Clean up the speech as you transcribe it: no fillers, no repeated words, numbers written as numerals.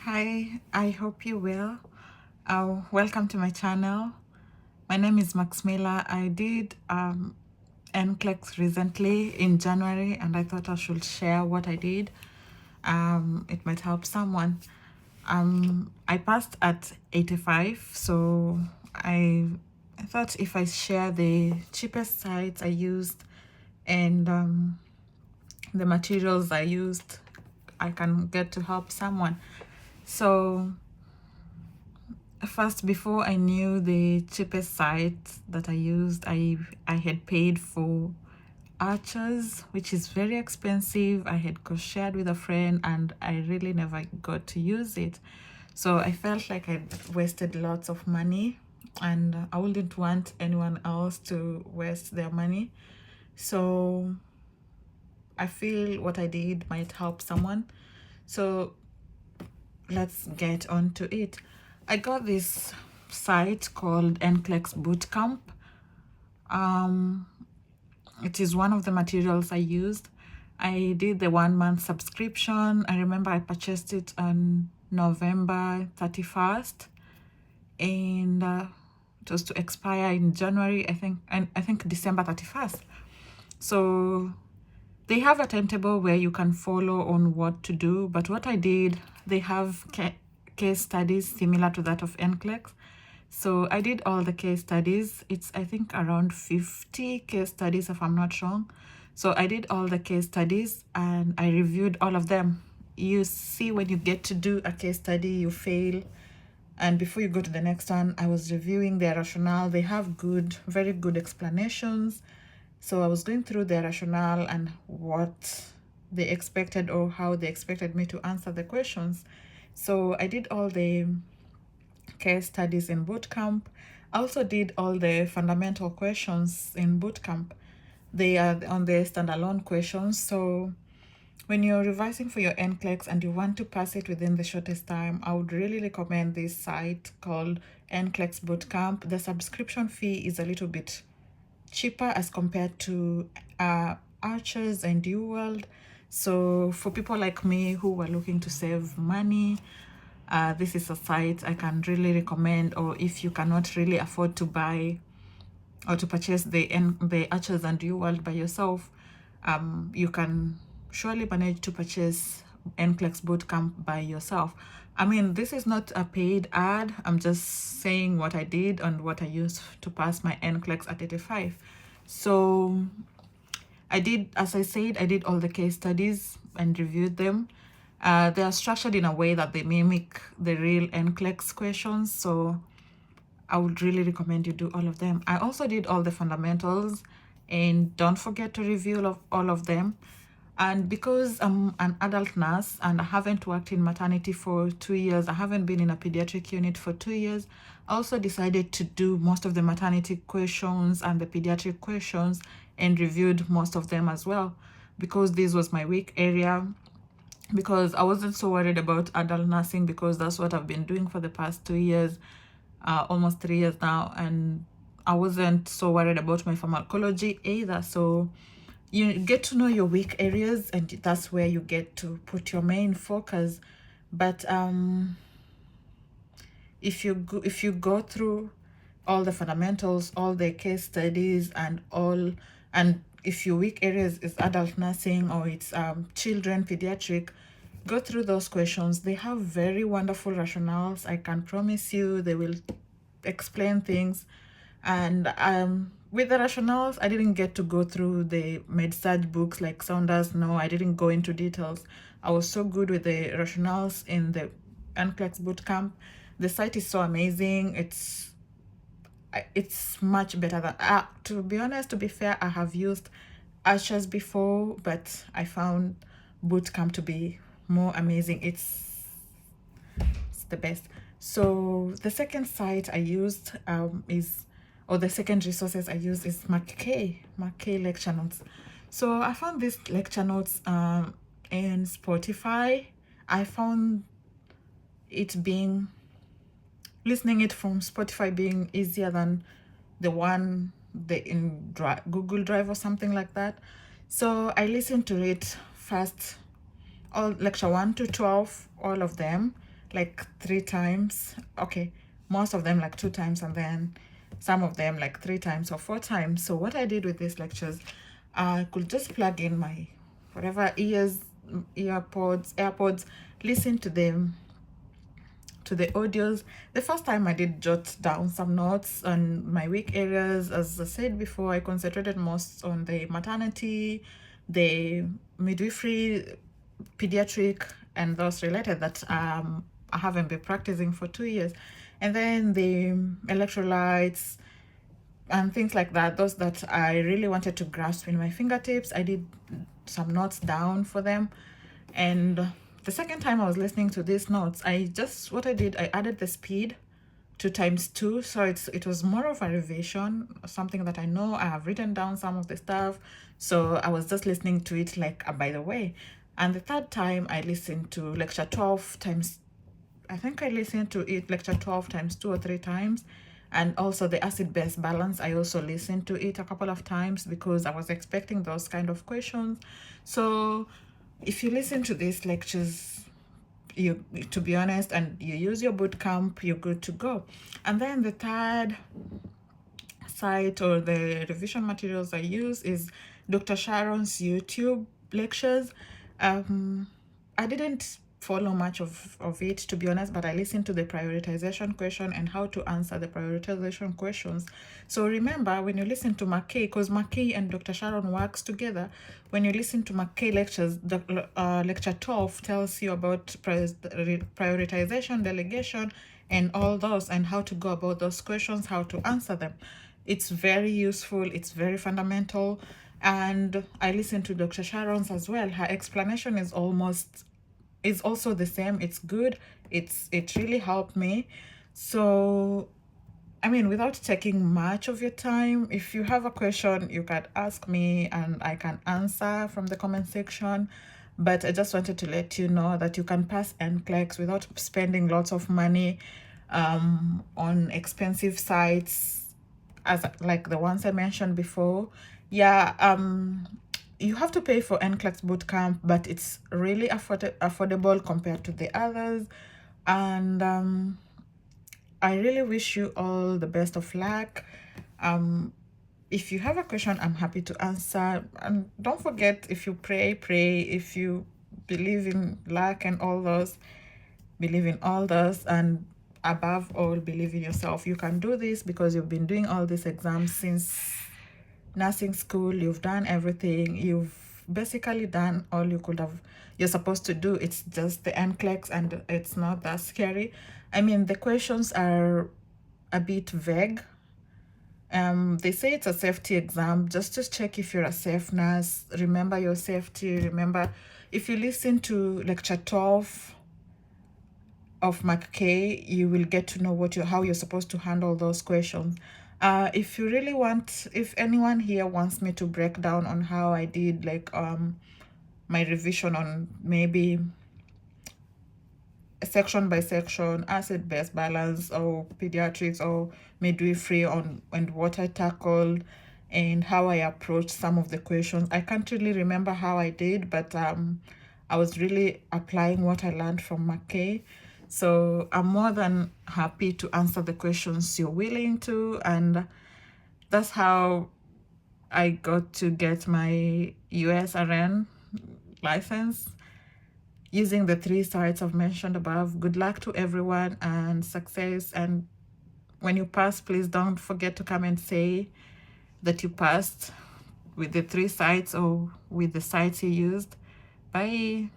Hi, I hope you will. Welcome to my channel. My name is Max Miller. I did Nclex recently in January, and I thought I should share what I did. It might help someone. I passed at 85, so I thought if I share the cheapest sites I used and the materials I used, I can get to help someone. So first, before I knew the cheapest site that I used, I had paid for Archers, which is very expensive. I had shared with a friend and I really never got to use it. So I felt like I'd wasted lots of money and I wouldn't want anyone else to waste their money. So I feel what I did might help someone. So let's get on to it. I got this site called Nclex Bootcamp. It is one of the materials I used. I did the 1 month subscription. I remember I purchased it on November 31st, and it was to expire in January, I think, and I think December 31st. So they have a timetable where you can follow on what to do, but what I did, they have case studies similar to that of Nclex. So I did all the case studies. It's, I think, around 50 case studies if I'm not wrong. So I did all the case studies and I reviewed all of them. You see, when you get to do a case study, you fail. And before you go to the next one, I was reviewing their rationale. They have good, very good explanations. So I was going through their rationale and what they expected or how they expected me to answer the questions. So I did all the case studies in bootcamp. I also did all the fundamental questions in bootcamp. They are on the standalone questions. So when you're revising for your Nclex and you want to pass it within the shortest time, I would really recommend this site called Nclex Bootcamp. The subscription fee is a little bit cheaper as compared to Archers and UWorld. So for people like me who are looking to save money, this is a site I can really recommend. Or if you cannot really afford to buy or to purchase the Archers and UWorld by yourself, you can surely manage to purchase Nclex Bootcamp by yourself. I mean, this is not a paid ad. I'm just saying what I did and what I used to pass my Nclex at 85. So I did, as I said, I did all the case studies and reviewed them. They are structured in a way that they mimic the real Nclex questions. So I would really recommend you do all of them. I also did all the fundamentals, and don't forget to review all of them. And because I'm an adult nurse and I haven't worked in maternity for 2 years, I haven't been in a pediatric unit for 2 years, I also decided to do most of the maternity questions and the pediatric questions and reviewed most of them as well, because this was my weak area. Because I wasn't so worried about adult nursing because that's what I've been doing for the past 2 years, almost 3 years now, and I wasn't so worried about my pharmacology either. So you get to know your weak areas and that's where you get to put your main focus. But if you go through all the fundamentals, all the case studies, and if your weak areas is adult nursing or it's children pediatric, go through those questions. They have very wonderful rationales. I can promise you they will explain things. And with the rationales, I didn't get to go through the med-surg books like Saunders. No, I didn't go into details. I was so good with the rationales in the Nclex Bootcamp. The site is so amazing. It's much better than, to be honest, to be fair, I have used Archers before, but I found Bootcamp to be more amazing. It's the best. So the second site I used the second resources I used is McKay lecture notes. So I found these lecture notes in Spotify. I found listening it from Spotify being easier than the one in Google Drive or something like that. So I listened to it first, all lecture 1 to 12, all of them. like 3 times. Okay, most of them like 2 times, and then some of them like 3 times or 4 times. So what I did with these lectures, I could just plug in my whatever AirPods, listen to them, to the audios. The first time I did jot down some notes on my weak areas. As I said before, I concentrated most on the maternity, the midwifery, pediatric, and those related that I haven't been practicing for 2 years. And then the electrolytes and things like that, those that I really wanted to grasp in my fingertips, I did some notes down for them. And the second time I was listening to these notes, what I did, I added the speed to ×2. So it was more of a revision, something that I know. I have written down some of the stuff. So I was just listening to it like by the way. And the third time I listened to lecture 12 times, I think I listened to it lecture 12 times 2 or 3 times. And also the acid-base balance, I also listened to it a couple of times because I was expecting those kind of questions. So if you listen to these lectures, to be honest, and you use your boot camp, you're good to go. And then the third site or the revision materials I use is Dr. Sharon's YouTube lectures. I didn't follow much of it, to be honest, but I listened to the prioritization question and how to answer the prioritization questions. So remember, when you listen to McKay, because McKay and Dr. Sharon works together, when you listen to McKay lectures, the lecture 12 tells you about prioritization, delegation, and all those, and how to go about those questions, how to answer them. It's very useful, it's very fundamental. And I listened to Dr. Sharon's as well. Her explanation is also the same. It's good. It really helped me. So I mean, without taking much of your time, if you have a question, you can ask me and I can answer from the comment section. But I just wanted to let you know that you can pass Nclex without spending lots of money on expensive sites, as like the ones I mentioned before. Yeah, you have to pay for Nclex bootcamp, but it's really affordable compared to the others. And I really wish you all the best of luck. If you have a question, I'm happy to answer. And don't forget, if you pray. If you believe in luck and all those, believe in all those. And above all, believe in yourself. You can do this because you've been doing all these exams since nursing school. You've done everything. You've basically done all you're supposed to do. It's just the Nclex, and it's not that scary. I mean, the questions are a bit vague. They say it's a safety exam, just to check if you're a safe nurse. Remember your safety. Remember, if you listen to lecture 12 of McKay, you will get to know how you're supposed to handle those questions. If you really want, if anyone here wants me to break down on how I did like my revision on maybe section by section, acid-base balance, or pediatrics, or midwifery, and what I tackled and how I approached some of the questions. I can't really remember how I did, but I was really applying what I learned from McKay. So I'm more than happy to answer the questions you're willing to, and that's how I got to get my USRN license using the 3 sites I've mentioned above. Good luck to everyone and success. And when you pass, please don't forget to come and say that you passed with the 3 sites or with the sites you used. Bye.